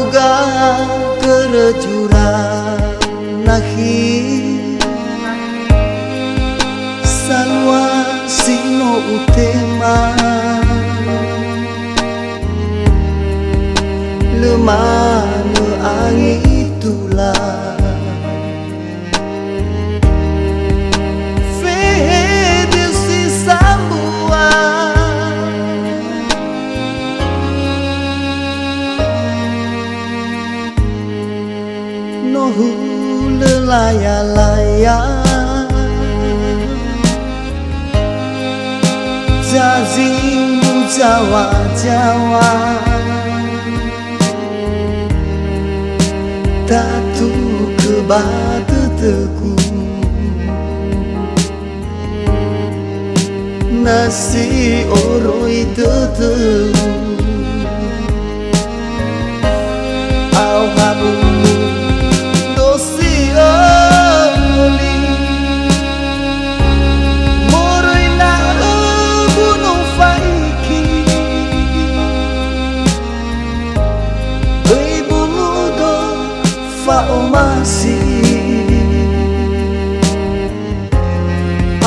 boga kerjuran nahi salwa sino utema lemana angin itulah nohu lelaya-laya jazimu Jawa-Jawa tatu kebatu teku nasi oroi tetu au habu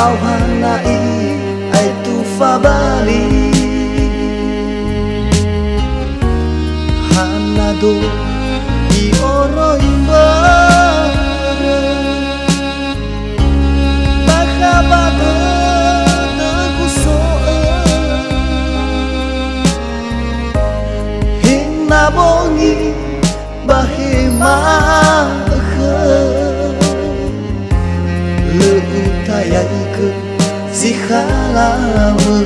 au hanai ai tu fabali hanado di oroi mbare bakabada teku soe hinna bongi bahimah leutayai ke zikhalame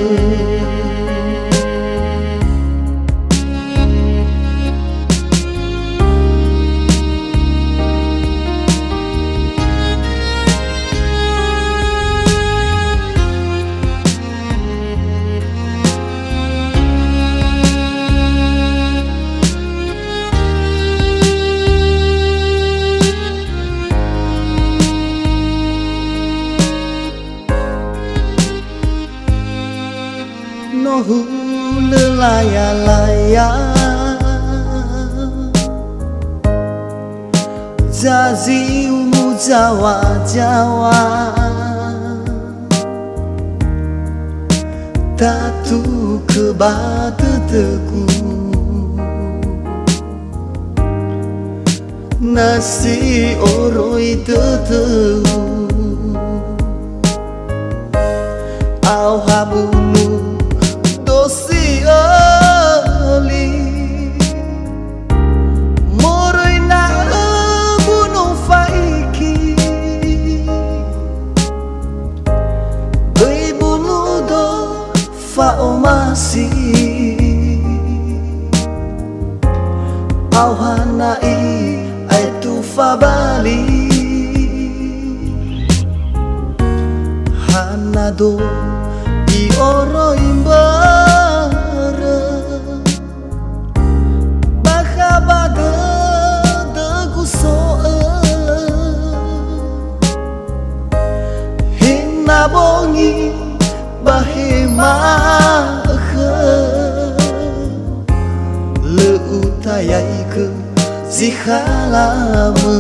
nohu lelaya-laya jazimu Jawa-Jawa tatu kebatu teku nasi oroi tetu au habunu dosi ali moroi na gunung faiki doi bunudo faomasi au hanai ai tu fabali hanado di oroi mbare bakabada deku soe hinna bongi bahimah leutayai ke zikhalame